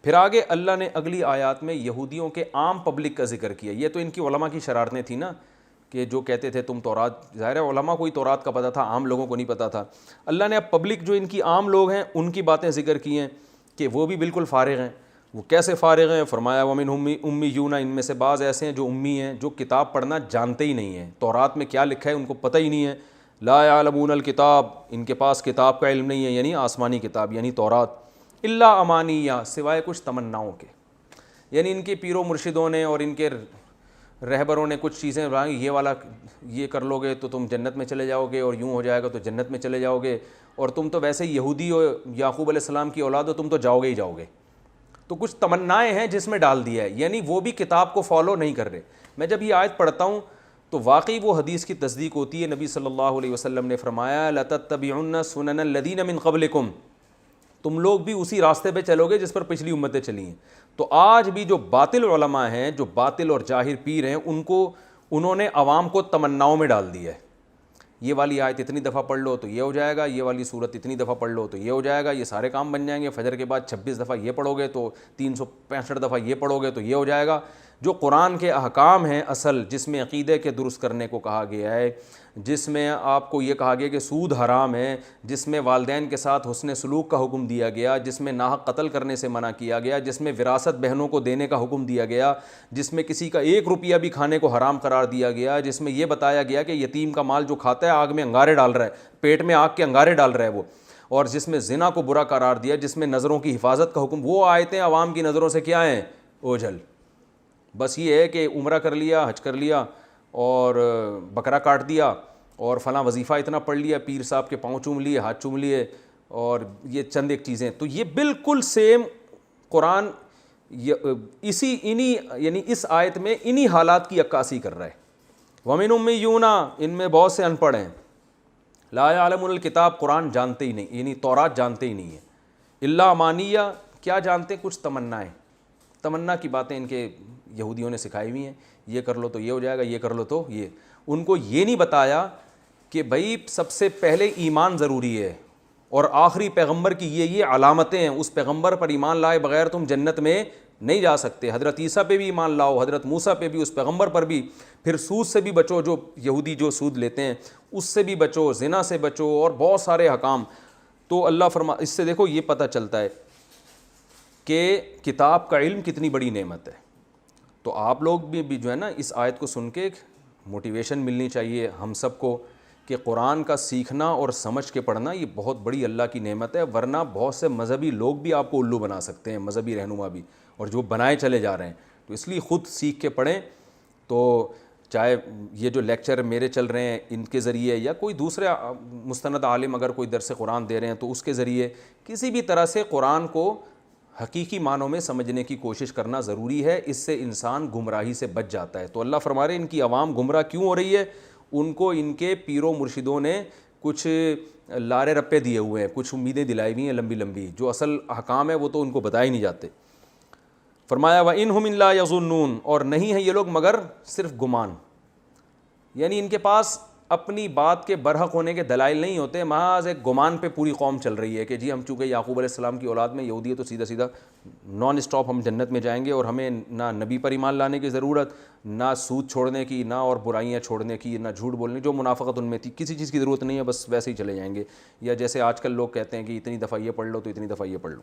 پھر آگے اللہ نے اگلی آیات میں یہودیوں کے عام پبلک کا ذکر کیا. یہ تو ان کی علماء کی شرارتیں تھیں نا, کہ جو کہتے تھے تم تورات, ظاہر ہے علماء کو ہی تورات کا پتہ تھا, عام لوگوں کو نہیں پتہ تھا. اللہ نے اب پبلک جو ان کی عام لوگ ہیں ان کی باتیں ذکر کی ہیں کہ وہ بھی بالکل فارغ ہیں. وہ کیسے فارغ ہیں؟ فرمایا ومن امیون, ان میں سے بعض ایسے ہیں جو امی ہیں, جو کتاب پڑھنا جانتے ہی نہیں ہیں, تورات میں کیا لکھا ہے ان کو پتہ ہی نہیں ہے. لا یعلمون الکتاب, ان کے پاس کتاب کا علم نہیں ہے, یعنی آسمانی کتاب یعنی تورات. الا امانیہ, سوائے کچھ تمناؤں کے, یعنی ان کے پیروں مرشدوں نے اور ان کے رہبروں نے کچھ چیزیں یہ والا یہ کر لو گے تو تم جنت میں چلے جاؤ گے, اور یوں ہو جائے گا تو جنت میں چلے جاؤ گے, اور تم تو ویسے یہودی ہو, یعقوب علیہ السلام کی اولاد ہو, تم تو جاؤ گے ہی جاؤ گے. تو کچھ تمنائیں ہیں جس میں ڈال دیا ہے, یعنی وہ بھی کتاب کو فالو نہیں کر رہے. میں جب یہ آیت پڑھتا ہوں تو واقعی وہ حدیث کی تصدیق ہوتی ہے. نبی صلی اللہ علیہ وسلم نے فرمایا لَتَتَّبِعُنَّ سُنَنَ الَّذِينَ مِن قَبْلِكُمْ, تم لوگ بھی اسی راستے پہ چلو گے جس پر پچھلی امتیں چلی ہیں. تو آج بھی جو باطل علماء ہیں, جو باطل اور جاہر پیر ہیں, انہوں نے عوام کو تمناؤں میں ڈال دیا ہے. یہ والی آیت اتنی دفعہ پڑھ لو تو یہ ہو جائے گا, یہ والی صورت اتنی دفعہ پڑھ لو تو یہ ہو جائے گا, یہ سارے کام بن جائیں گے. فجر کے بعد 26 دفعہ یہ پڑھو گے تو 365 دفعہ یہ پڑھو گے تو یہ ہو جائے گا. جو قرآن کے احکام ہیں اصل, جس میں عقیدے کے درست کرنے کو کہا گیا ہے, جس میں آپ کو یہ کہا گیا کہ سود حرام ہے, جس میں والدین کے ساتھ حسن سلوک کا حکم دیا گیا, جس میں ناحق قتل کرنے سے منع کیا گیا, جس میں وراثت بہنوں کو دینے کا حکم دیا گیا, جس میں کسی کا 1 روپیہ بھی کھانے کو حرام قرار دیا گیا, جس میں یہ بتایا گیا کہ یتیم کا مال جو کھاتا ہے آگ میں انگارے ڈال رہا ہے, پیٹ میں آگ کے انگارے ڈال رہا ہے وہ, اور جس میں زنا کو برا قرار دیا, جس میں نظروں کی حفاظت کا حکم. وہ آیتیں عوام کی نظروں سے کیا ہیں؟ اوجھل. بس یہ ہے کہ عمرہ کر لیا, حج کر لیا, اور بکرا کاٹ دیا, اور فلاں وظیفہ اتنا پڑھ لیا, پیر صاحب کے پاؤں چوم لیے, ہاتھ چوم لیے, اور یہ چند ایک چیزیں. تو یہ بالکل سیم قرآن یعنی اس آیت میں انہی حالات کی عکاسی کر رہا ہے. وَمِنْ أُمِّيُّونَ, ان میں بہت سے ان پڑھ ہیں. لا يعلمون الکتاب, قرآن جانتے ہی نہیں, یعنی تورات جانتے ہی نہیں ہیں. الا امانیہ, کیا جانتے؟ کچھ تمنائیں, تمنا کی باتیں ان کے یہودیوں نے سکھائی ہوئی ہیں. یہ کر لو تو یہ ہو جائے گا, یہ کر لو تو یہ. ان کو یہ نہیں بتایا کہ بھائی سب سے پہلے ایمان ضروری ہے, اور آخری پیغمبر کی یہ علامتیں ہیں, اس پیغمبر پر ایمان لائے بغیر تم جنت میں نہیں جا سکتے. حضرت عیسیٰ پہ بھی ایمان لاؤ, حضرت موسیٰ پہ بھی, اس پیغمبر پر بھی. پھر سود سے بھی بچو, جو یہودی جو سود لیتے ہیں اس سے بھی بچو, زنا سے بچو, اور بہت سارے احکام. تو اللہ اس سے دیکھو یہ پتہ چلتا ہے کہ کتاب کا علم کتنی بڑی نعمت ہے. تو آپ لوگ بھی جو ہے نا اس آیت کو سن کے موٹیویشن ملنی چاہیے ہم سب کو کہ قرآن کا سیکھنا اور سمجھ کے پڑھنا یہ بہت بڑی اللہ کی نعمت ہے. ورنہ بہت سے مذہبی لوگ بھی آپ کو الو بنا سکتے ہیں, مذہبی رہنما بھی, اور جو بنائے چلے جا رہے ہیں. تو اس لیے خود سیکھ کے پڑھیں. تو چاہے یہ جو لیکچر میرے چل رہے ہیں ان کے ذریعے, یا کوئی دوسرے مستند عالم اگر کوئی درس قرآن دے رہے ہیں تو اس کے ذریعے, کسی بھی طرح سے قرآن کو حقیقی معنوں میں سمجھنے کی کوشش کرنا ضروری ہے. اس سے انسان گمراہی سے بچ جاتا ہے. تو اللہ فرما رہے ہیں ان کی عوام گمراہ کیوں ہو رہی ہے؟ ان کو ان کے پیروں مرشدوں نے کچھ لارے رپے دیے ہوئے ہیں, کچھ امیدیں دلائی ہوئی ہیں لمبی لمبی, جو اصل احکام ہے وہ تو ان کو بتائے نہیں جاتے. فرمایا وَإِنْهُمْ إِلَّا يَظُنُّونَ, اور نہیں ہیں یہ لوگ مگر صرف گمان, یعنی ان کے پاس اپنی بات کے برحق ہونے کے دلائل نہیں ہوتے, محض ایک گمان پہ پوری قوم چل رہی ہے کہ جی ہم چونکہ یعقوب علیہ السلام کی اولاد میں یہودی ہے تو سیدھا سیدھا نان اسٹاپ ہم جنت میں جائیں گے, اور ہمیں نہ نبی پر ایمان لانے کی ضرورت, نہ سود چھوڑنے کی, نہ اور برائیاں چھوڑنے کی, نہ جھوٹ بولنے, جو منافقت ان میں تھی کسی چیز کی ضرورت نہیں ہے, بس ویسے ہی چلے جائیں گے. یا جیسے آج کل لوگ کہتے ہیں کہ اتنی دفعہ یہ پڑھ لو تو اتنی دفعہ یہ پڑھ لو.